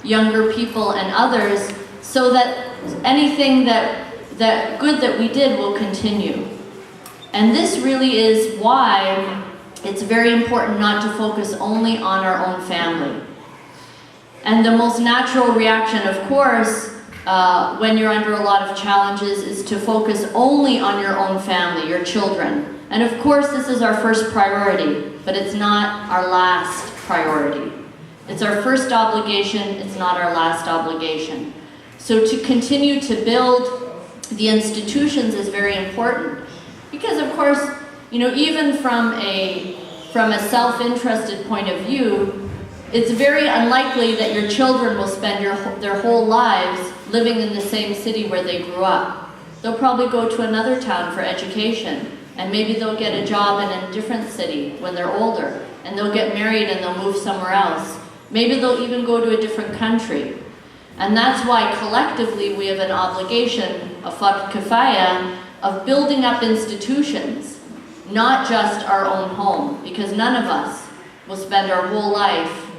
younger people and others, so that anything that good that we did will continue. And this really is why it's very important not to focus only on our own family. And the most natural reaction, of course, when you're under a lot of challenges, is to focus only on your own family, your children. And of course, this is our first priority, but it's not our last priority. It's our first obligation, it's not our last obligation. So to continue to build the institutions is very important. Because of course, you know, even from a self-interested point of view, it's very unlikely that your children will spend their whole lives living in the same city where they grew up. They'll probably go to another town for education, and maybe they'll get a job in a different city when they're older, and they'll get married and they'll move somewhere else. Maybe they'll even go to a different country. And that's why collectively we have an obligation, a fard kifaya, of building up institutions, not just our own home, because none of us will spend our whole life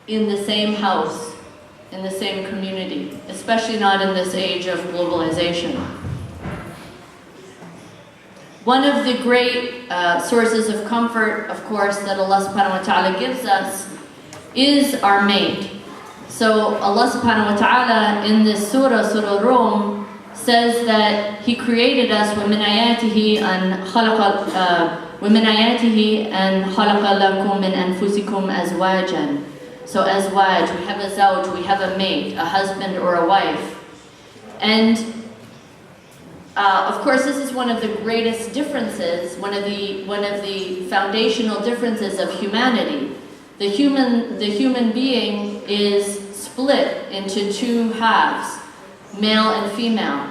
in the same house, in the same community, especially not in this age of globalization. One of the great sources of comfort, of course, that Allah subhanahu wa ta'ala gives us is our mate. So Allah subhanahu wa ta'ala in this surah, Surah Rum, says that He created us وَمِنْ آيَاتِهِ أَنْ خَلَقَ لَكُم مِّنْ أَنفُسِكُمْ أَزْوَاجًا. So azwaj, we have a zawj, we have a mate, a husband or a wife. And of course this is one of the greatest differences, one of the foundational differences of humanity. The human being is split into two halves, male and female.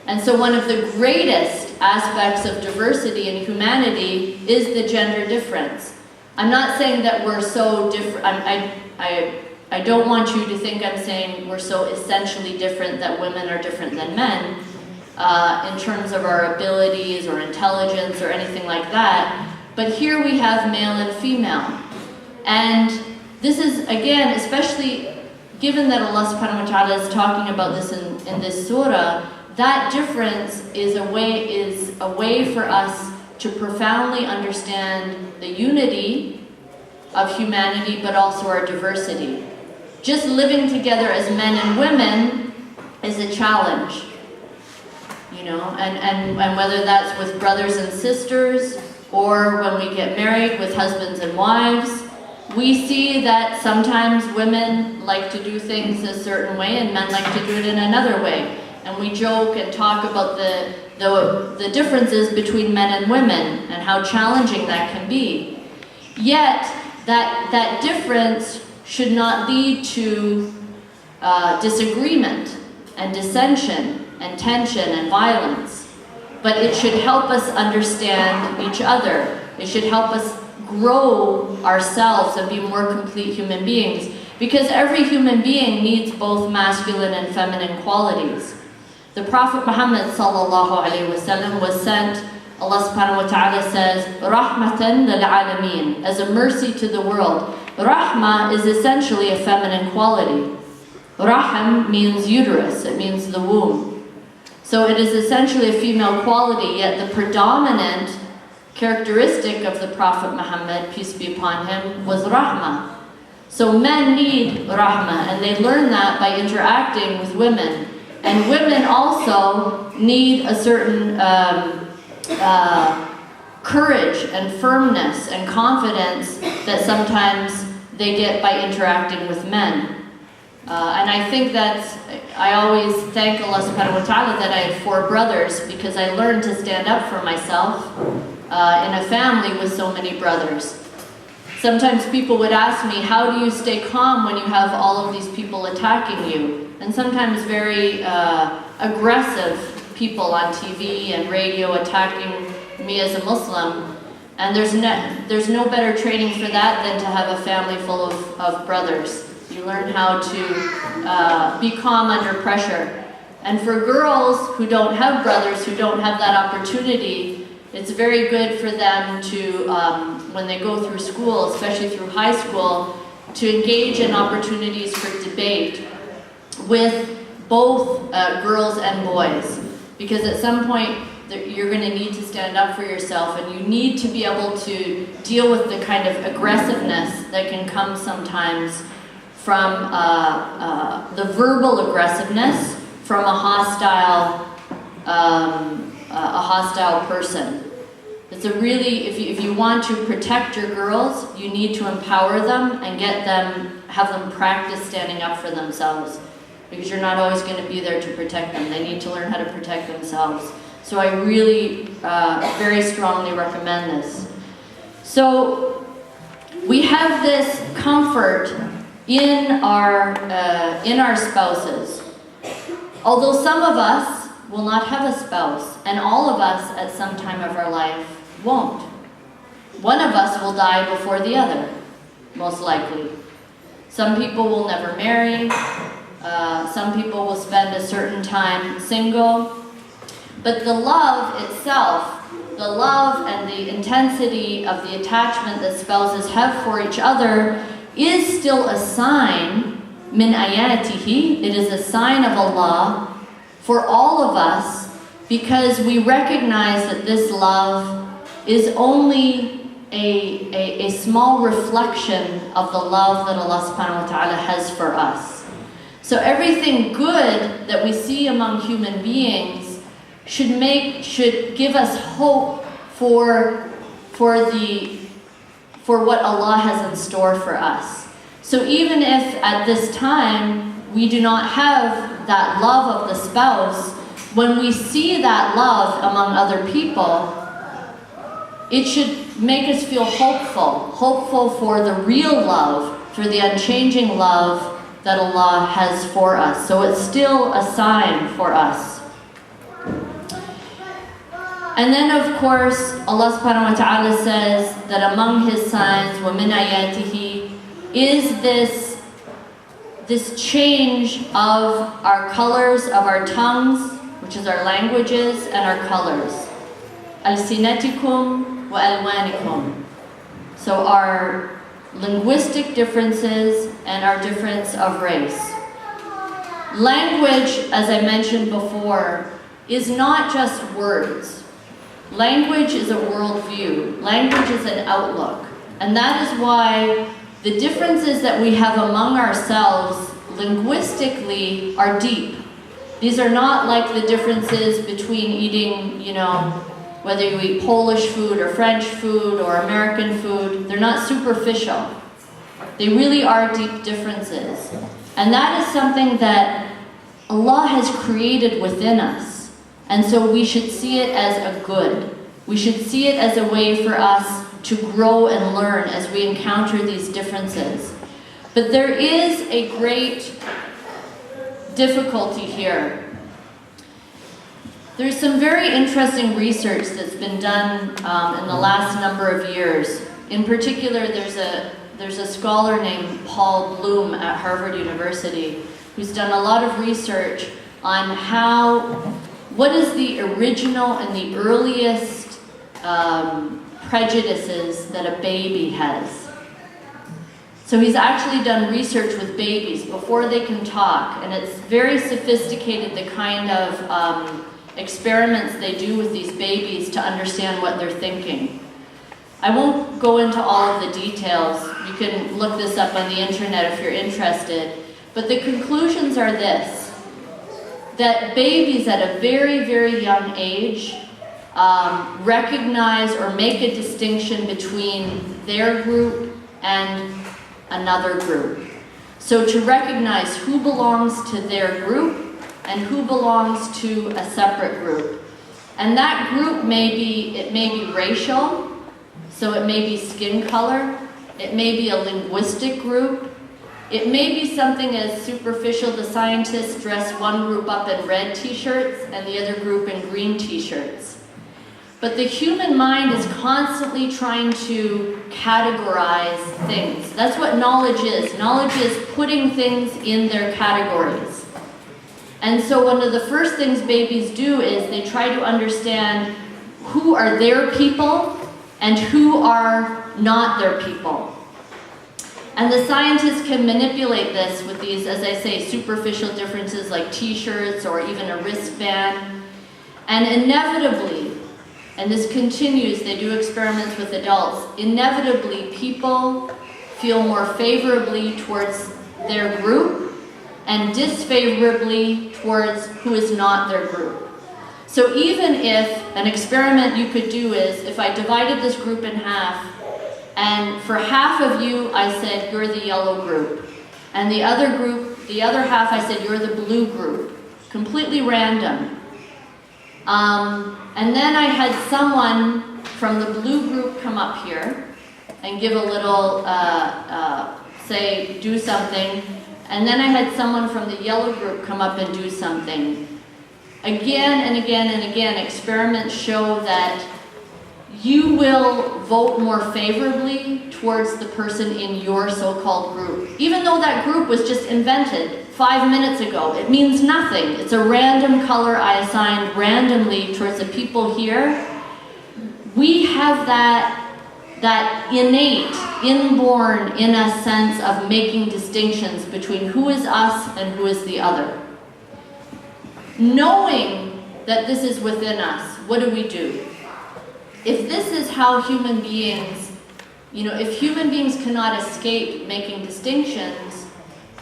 And so one of the greatest aspects of diversity in humanity is the gender difference. I'm not saying that we're so different. I don't want you to think I'm saying we're so essentially different that women are different than men in terms of our abilities or intelligence or anything like that. But here we have male and female. And this is, again, especially given that Allah subhanahu wa ta'ala is talking about this in this surah, that difference is a way for us to profoundly understand the unity of humanity, but also our diversity. Just living together as men and women is a challenge, you know, and whether that's with brothers and sisters, or when we get married with husbands and wives, we see that sometimes women like to do things a certain way and men like to do it in another way. And we joke and talk about the differences between men and women and how challenging that can be. Yet, that difference should not lead to disagreement and dissension and tension and violence. But it should help us understand each other. It should help us grow ourselves and be more complete human beings. Because every human being needs both masculine and feminine qualities. The Prophet Muhammad sallallahu alaihi wasallam was sent, Allah subhanahu wa ta'ala says, rahmatan lil alameen, as a mercy to the world. Rahma is essentially a feminine quality. Raham means uterus, it means the womb. So it is essentially a female quality, yet the predominant characteristic of the Prophet Muhammad, peace be upon him, was rahma. So men need rahma, and they learn that by interacting with women. And women also need a certain courage and firmness and confidence that sometimes they get by interacting with men. And I think I always thank Allah subhanahu wa ta'ala that I had 4 brothers, because I learned to stand up for myself in a family with so many brothers. Sometimes people would ask me, how do you stay calm when you have all of these people attacking you? And sometimes very aggressive people on TV and radio attacking me as a Muslim. And there's no better training for that than to have a family full of brothers. You learn how to be calm under pressure. And for girls who don't have brothers, who don't have that opportunity, it's very good for them to, when they go through school, especially through high school, to engage in opportunities for debate with both girls and boys, because at some point you're going to need to stand up for yourself, and you need to be able to deal with the kind of aggressiveness that can come sometimes from the verbal aggressiveness from a hostile person. It's a really, if you want to protect your girls, you need to empower them and have them practice standing up for themselves, because you're not always going to be there to protect them. They need to learn how to protect themselves. So I really very strongly recommend this. So we have this comfort in our spouses. Although some of us will not have a spouse, and all of us at some time of our life won't. One of us will die before the other, most likely. Some people will never marry. Some people will spend a certain time single. But the love itself, the love and the intensity of the attachment that spouses have for each other is still a sign, min ayatihi, it is a sign of Allah for all of us, because we recognize that this love is only a small reflection of the love that Allah subhanahu wa ta'ala has for us. So everything good that we see among human beings should give us hope for what Allah has in store for us. So even if at this time we do not have that love of the spouse, when we see that love among other people, it should make us feel hopeful for the real love, for the unchanging love that Allah has for us. So it's still a sign for us. And then of course, Allah subhanahu wa ta'ala says that among His signs, وَمِنْ آيَاتِهِ, is this change of our colors, of our tongues, which is our languages and our colors. أَلْسِنَتِكُمْ وَأَلْوَانِكُمْ. So our linguistic differences and our difference of race. Language, as I mentioned before, is not just words. Language is a worldview. Language is an outlook. And that is why the differences that we have among ourselves linguistically are deep. These are not like the differences between eating, whether you eat Polish food or French food or American food. They're not superficial. They really are deep differences. And that is something that Allah has created within us. And so we should see it as a good. We should see it as a way for us to grow and learn as we encounter these differences. But there is a great difficulty here. There's some very interesting research that's been done in the last number of years. In particular, there's a scholar named Paul Bloom at Harvard University who's done a lot of research on what is the original and the earliest prejudices that a baby has. So he's actually done research with babies before they can talk, and it's very sophisticated, the kind of experiments they do with these babies to understand what they're thinking. I won't go into all of the details. You can look this up on the internet if you're interested. But the conclusions are this: that babies at a very, very young age recognize or make a distinction between their group and another group. So to recognize who belongs to their group and who belongs to a separate group. And that group may be racial, so it may be skin color, it may be a linguistic group, it may be something as superficial. The scientists dress one group up in red t-shirts and the other group in green t-shirts. But the human mind is constantly trying to categorize things. That's what knowledge is. Knowledge is putting things in their categories. And so one of the first things babies do is they try to understand who are their people and who are not their people. And the scientists can manipulate this with these, as I say, superficial differences like t-shirts or even a wristband. And inevitably, and this continues, they do experiments with adults, inevitably people feel more favorably towards their group and disfavorably towards who is not their group. So even if an experiment you could do is, if I divided this group in half, and for half of you I said you're the yellow group, and the other group, the other half I said you're the blue group, completely random. And then I had someone from the blue group come up here and give a little, say, do something, and then I had someone from the yellow group come up and do something. Again and again and again, experiments show that you will vote more favorably towards the person in your so-called group. Even though that group was just invented 5 minutes ago, it means nothing. It's a random color I assigned randomly towards the people here. We have that innate, inborn, in a sense of making distinctions between who is us and who is the other. Knowing that this is within us, what do? If this is how human beings, if human beings cannot escape making distinctions,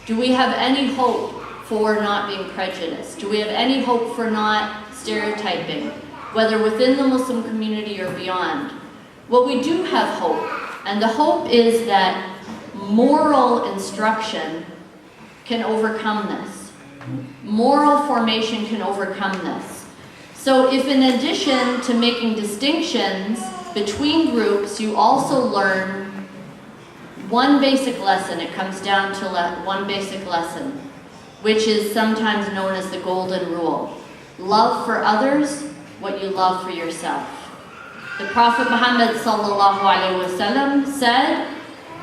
do we have any hope for not being prejudiced? Do we have any hope for not stereotyping, whether within the Muslim community or beyond? Well, we do have hope, and the hope is that moral instruction can overcome this. Moral formation can overcome this. So if in addition to making distinctions between groups, you also learn one basic lesson, it comes down to one basic lesson, which is sometimes known as the golden rule. Love for others what you love for yourself. The Prophet Muhammad ﷺ said,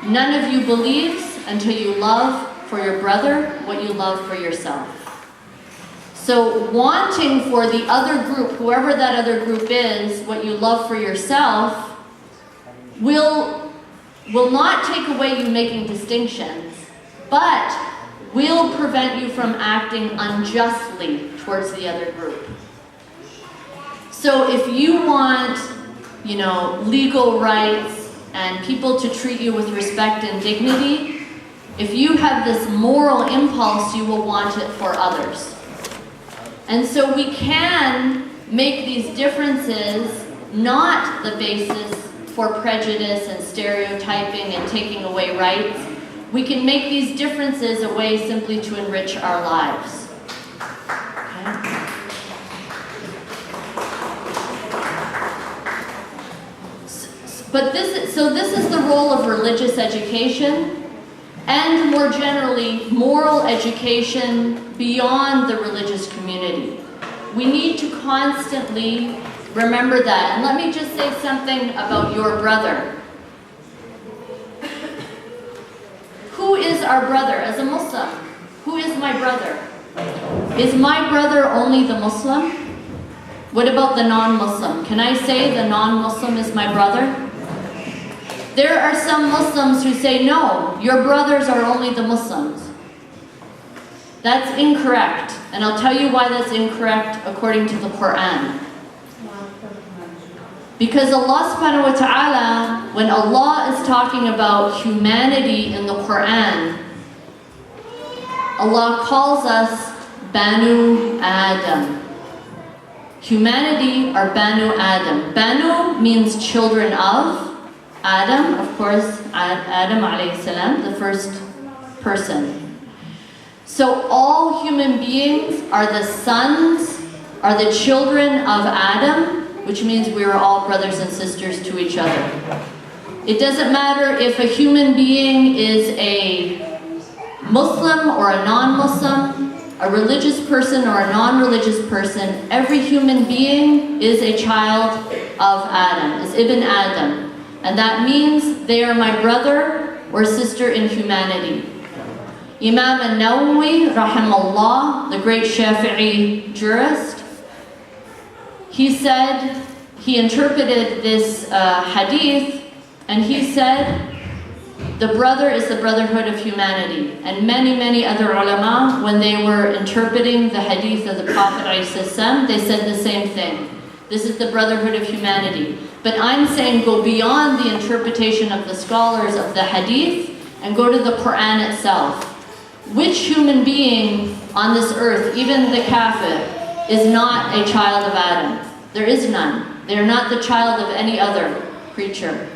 none of you believes until you love for your brother what you love for yourself. So wanting for the other group, whoever that other group is, what you love for yourself, will not take away you making distinctions, but will prevent you from acting unjustly towards the other group. So if you want, legal rights and people to treat you with respect and dignity, if you have this moral impulse, you will want it for others. And so we can make these differences not the basis for prejudice and stereotyping and taking away rights. We can make these differences a way simply to enrich our lives. Okay? But this is the role of religious education, and more generally, moral education beyond the religious community. We need to constantly remember that. And let me just say something about your brother. Who is our brother as a Muslim? Who is my brother? Is my brother only the Muslim? What about the non-Muslim? Can I say the non-Muslim is my brother? There are some Muslims who say, no, your brothers are only the Muslims. That's incorrect, and I'll tell you why that's incorrect according to the Quran. Because Allah subhanahu wa ta'ala, when Allah is talking about humanity in the Quran, Allah calls us Banu Adam. Humanity are Banu Adam. Banu means children of. Adam, of course, Adam alayhi salam, the first person. So all human beings are the sons, are the children of Adam, which means we are all brothers and sisters to each other. It doesn't matter if a human being is a Muslim or a non-Muslim, a religious person or a non-religious person, every human being is a child of Adam, is Ibn Adam. And that means they are my brother or sister in humanity. Imam al-Nawawi, rahimahullah, the great Shafi'i jurist, he said, he interpreted this hadith, and he said, the brother is the brotherhood of humanity. And many other ulama, when they were interpreting the hadith of the Prophet ﷺ, they said the same thing. This is the brotherhood of humanity. But I'm saying go beyond the interpretation of the scholars of the hadith and go to the Quran itself. Which human being on this earth, even the kafir, is not a child of Adam? There is none. They are not the child of any other creature.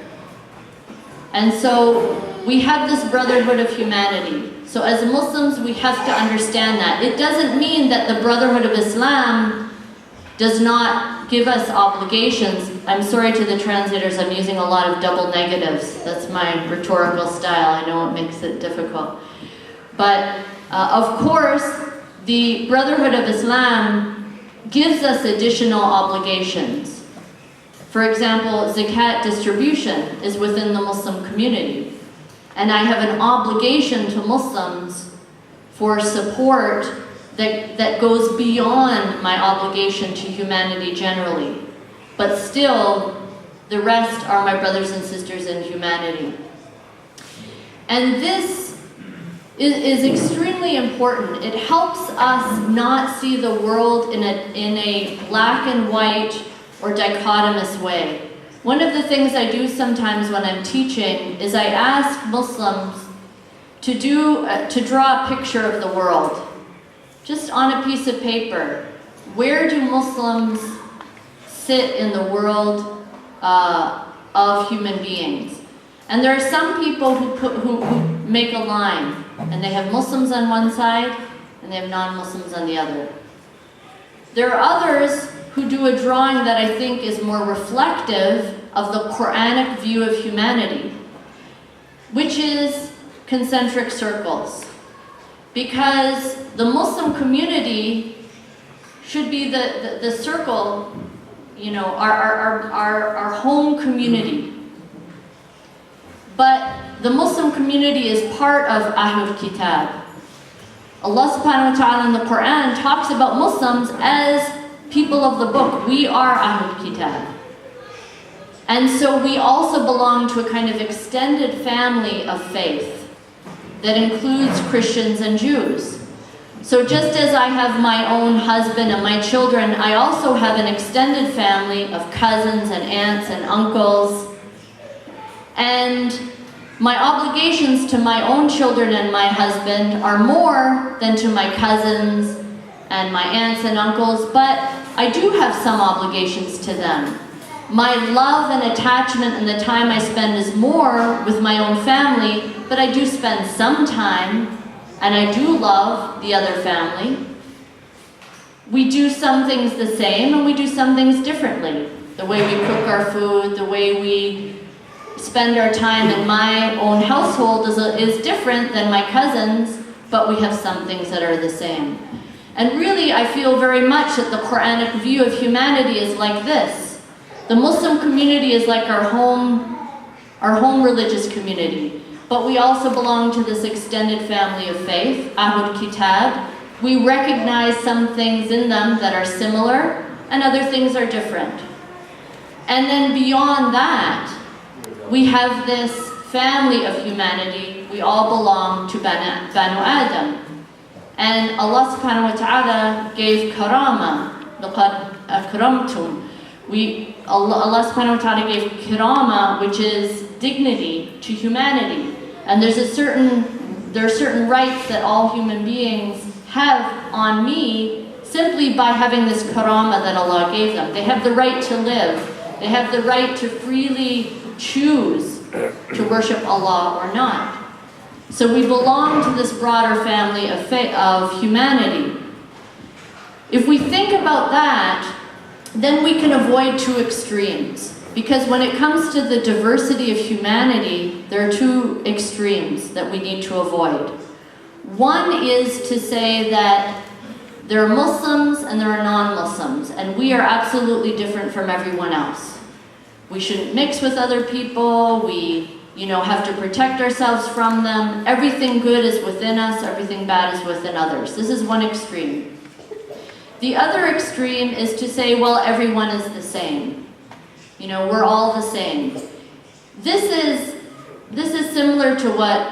And so we have this brotherhood of humanity. So as Muslims, we have to understand that. It doesn't mean that the brotherhood of Islam does not give us obligations. I'm sorry to the translators, I'm using a lot of double negatives. That's my rhetorical style. I know it makes it difficult. But of course, the brotherhood of Islam gives us additional obligations. For example, zakat distribution is within the Muslim community. And I have an obligation to Muslims for support that goes beyond my obligation to humanity generally. But still, the rest are my brothers and sisters in humanity. And this is extremely important. It helps us not see the world in a black and white or dichotomous way. One of the things I do sometimes when I'm teaching is I ask Muslims to draw a picture of the world, just on a piece of paper. Where do Muslims sit in the world of human beings? And there are some people who make a line, and they have Muslims on one side, and they have non-Muslims on the other. There are others who do a drawing that I think is more reflective of the Quranic view of humanity, which is concentric circles. Because the Muslim community should be the circle, you know, our home community. But the Muslim community is part of Ahlul Kitab. Allah subhanahu wa ta'ala in the Quran talks about Muslims as people of the book. We are Ahlul Kitab. And so we also belong to a kind of extended family of faith that includes Christians and Jews. So just as I have my own husband and my children, I also have an extended family of cousins and aunts and uncles. And my obligations to my own children and my husband are more than to my cousins and my aunts and uncles, but I do have some obligations to them. My love and attachment and the time I spend is more with my own family, but I do spend some time, and I do love the other family. We do some things the same, and we do some things differently. The way we cook our food, the way we spend our time in my own household is different than my cousins, but we have some things that are the same. And really, I feel very much that the Quranic view of humanity is like this. The Muslim community is like our home religious community. But we also belong to this extended family of faith, Ahlul Kitab. We recognize some things in them that are similar, and other things are different. And then beyond that, we have this family of humanity. We all belong to Banu Adam. And Allah subhanahu wa ta'ala gave karama, لَقَدْ أَكْرَمْتُمْ. Allah subhanahu wa ta'ala gave kirama, which is dignity, to humanity. And there are certain rights that all human beings have on me simply by having this karama that Allah gave them. They have the right to live. They have the right to freely choose to worship Allah or not. So we belong to this broader family of humanity. If we think about that, then we can avoid two extremes. Because when it comes to the diversity of humanity, there are two extremes that we need to avoid. One is to say that there are Muslims and there are non-Muslims, and we are absolutely different from everyone else. We shouldn't mix with other people, we have to protect ourselves from them. Everything good is within us, everything bad is within others. This is one extreme. The other extreme is to say, well, everyone is the same. We're all the same. This is this is similar to what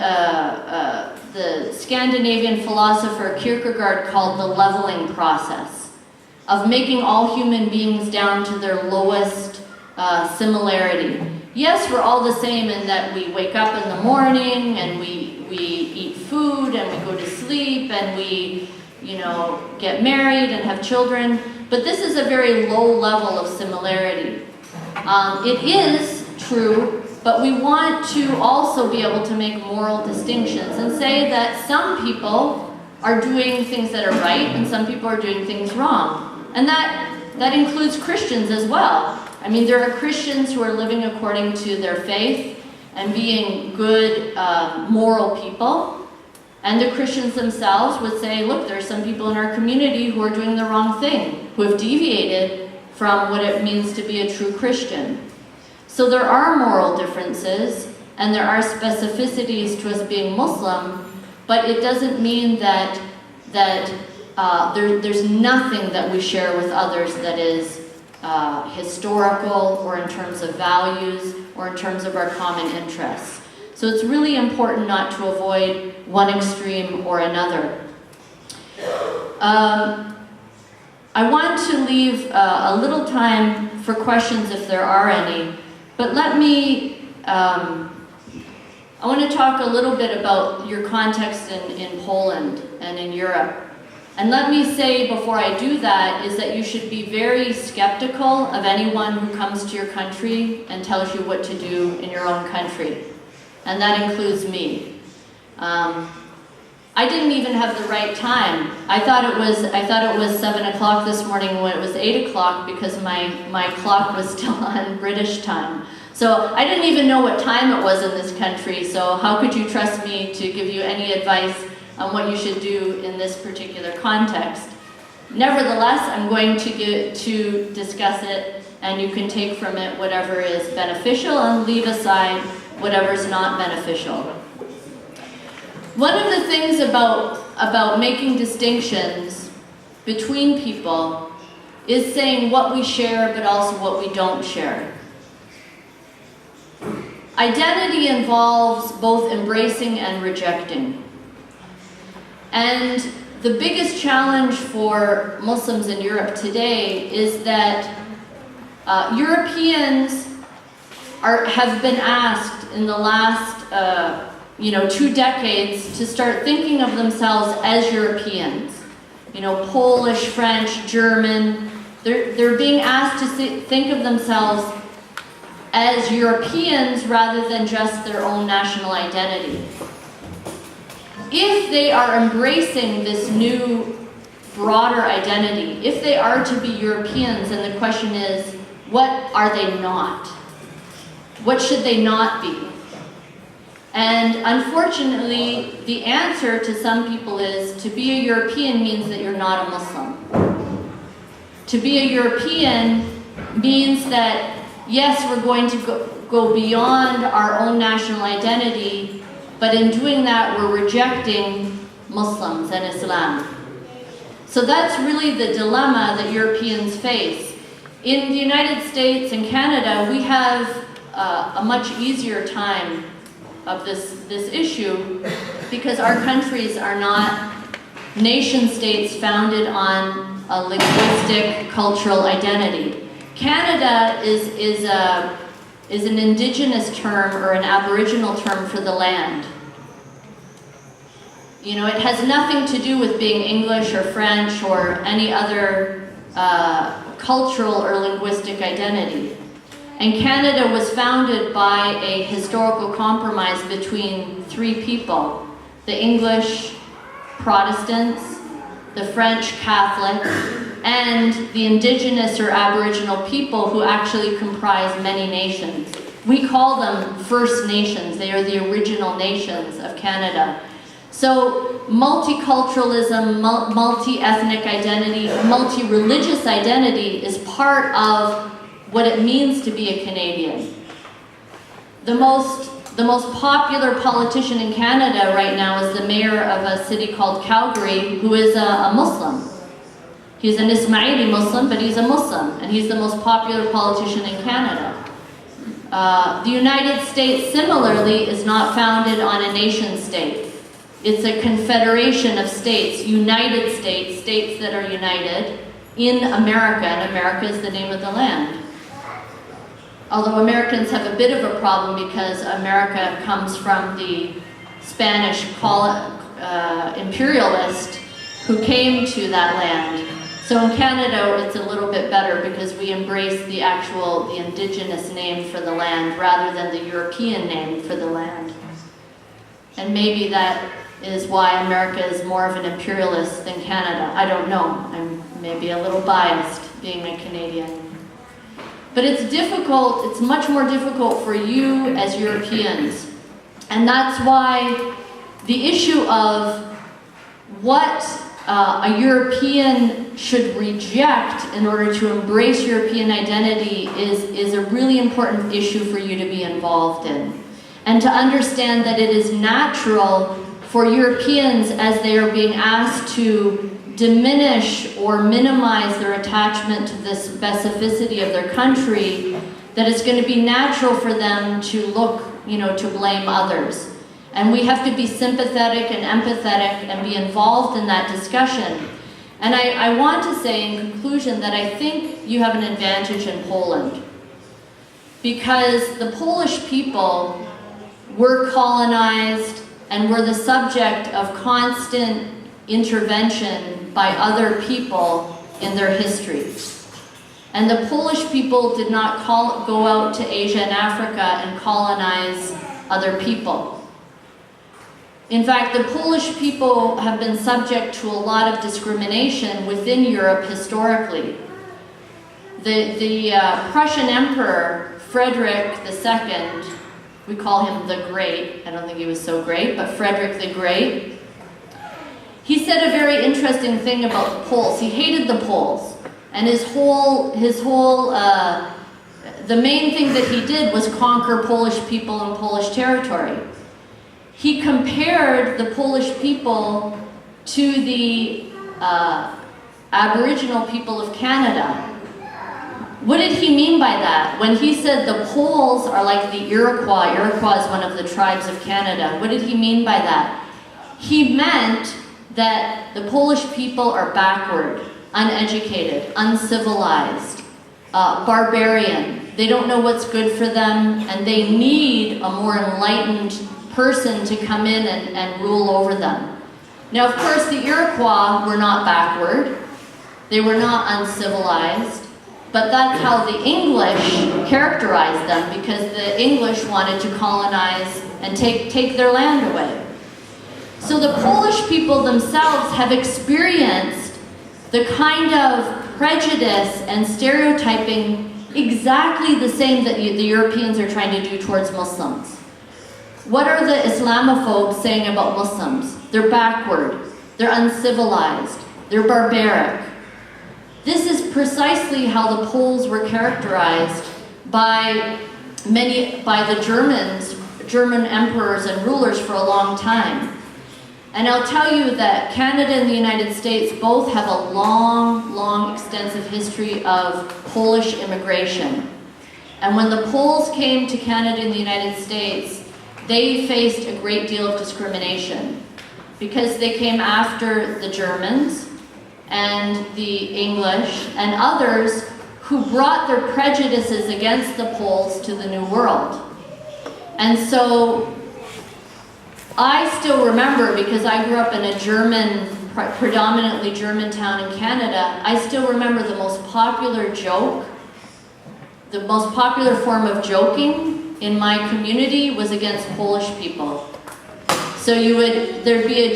the Scandinavian philosopher Kierkegaard called the leveling process, of making all human beings down to their lowest similarity. Yes, we're all the same in that we wake up in the morning and we eat food and we go to sleep and we, you know, get married and have children, but this is a very low level of similarity. It is true, but we want to also be able to make moral distinctions and say that some people are doing things that are right and some people are doing things wrong. And that includes Christians as well. I mean, there are Christians who are living according to their faith and being good, moral people. And the Christians themselves would say, look, there are some people in our community who are doing the wrong thing, who have deviated from what it means to be a true Christian. So there are moral differences, and there are specificities to us being Muslim, but it doesn't mean that there's nothing that we share with others that is historical or in terms of values or in terms of our common interests. So it's really important not to avoid one extreme or another. I want to leave a little time for questions if there are any, but let me, I want to talk a little bit about your context in Poland and in Europe. And let me say before I do that is that you should be very skeptical of anyone who comes to your country and tells you what to do in your own country. And that includes me. I didn't even have the right time. I thought it was 7 o'clock this morning when it was 8 o'clock because my clock was still on British time. So I didn't even know what time it was in this country, so how could you trust me to give you any advice on what you should do in this particular context? Nevertheless, I'm going to discuss it, and you can take from it whatever is beneficial and leave aside whatever's not beneficial. One of the things about making distinctions between people is saying what we share but also what we don't share. Identity involves both embracing and rejecting. And the biggest challenge for Muslims in Europe today is that Europeans have been asked in the last 2 decades to start thinking of themselves as Europeans. You know, Polish, French, German. They're being asked to think of themselves as Europeans rather than just their own national identity. If they are embracing this new, broader identity, if they are to be Europeans, then the question is, what are they not? What should they not be? And unfortunately, the answer to some people is to be a European means that you're not a Muslim. To be a European means that, yes, we're going to go beyond our own national identity, but in doing that, we're rejecting Muslims and Islam. So that's really the dilemma that Europeans face. In the United States and Canada, we have a much easier time of this issue because our countries are not nation states founded on a linguistic, cultural identity. Canada is an indigenous term or an aboriginal term for the land. You know, it has nothing to do with being English or French or any other cultural or linguistic identity. And Canada was founded by a historical compromise between 3 people: the English Protestants, the French Catholic, and the indigenous or aboriginal people who actually comprise many nations. We call them First Nations. They are the original nations of Canada. So multiculturalism, multi-ethnic identity, multi-religious identity is part of what it means to be a Canadian. The most popular politician in Canada right now is the mayor of a city called Calgary, who is a Muslim. He's an Ismaili Muslim, but he's a Muslim, and he's the most popular politician in Canada. The United States, similarly, is not founded on a nation state. It's a confederation of states, United States, states that are united in America, and America is the name of the land. Although Americans have a bit of a problem because America comes from the Spanish imperialist who came to that land. So in Canada, it's a little bit better because we embrace the indigenous name for the land rather than the European name for the land. And maybe that is why America is more of an imperialist than Canada. I don't know. I'm maybe a little biased being a Canadian. But it's difficult, it's much more difficult for you as Europeans. And that's why the issue of what a European should reject in order to embrace European identity is a really important issue for you to be involved in. And to understand that it is natural for Europeans, as they are being asked to diminish or minimize their attachment to the specificity of their country, that it's going to be natural for them to look, to blame others. And we have to be sympathetic and empathetic and be involved in that discussion. And I want to say in conclusion that I think you have an advantage in Poland. Because the Polish people were colonized and were the subject of constant intervention by other people in their history. And the Polish people did not go out to Asia and Africa and colonize other people. In fact, the Polish people have been subject to a lot of discrimination within Europe historically. The Prussian Emperor, Frederick II, we call him the Great, I don't think he was so great, but Frederick the Great, he said a very interesting thing about the Poles. He hated the Poles, and the main thing that he did was conquer Polish people and Polish territory. He compared the Polish people to the Aboriginal people of Canada. What did he mean by that? When he said the Poles are like the Iroquois, Iroquois is one of the tribes of Canada, what did he mean by that? He meant that the Polish people are backward, uneducated, uncivilized, barbarian. They don't know what's good for them, and they need a more enlightened person to come in and rule over them. Now, of course, the Iroquois were not backward. They were not uncivilized. But that's how the English characterized them, because the English wanted to colonize and take their land away. So the Polish people themselves have experienced the kind of prejudice and stereotyping exactly the same that the Europeans are trying to do towards Muslims. What are the Islamophobes saying about Muslims? They're backward, they're uncivilized, they're barbaric. This is precisely how the Poles were characterized by the German emperors and rulers for a long time. And I'll tell you that Canada and the United States both have a long, extensive history of Polish immigration. And when the Poles came to Canada and the United States, they faced a great deal of discrimination because they came after the Germans and the English and others who brought their prejudices against the Poles to the New World. And so I still remember, because I grew up in a predominantly German town in Canada, I still remember the most popular joke, the most popular form of joking in my community was against Polish people. So there'd be a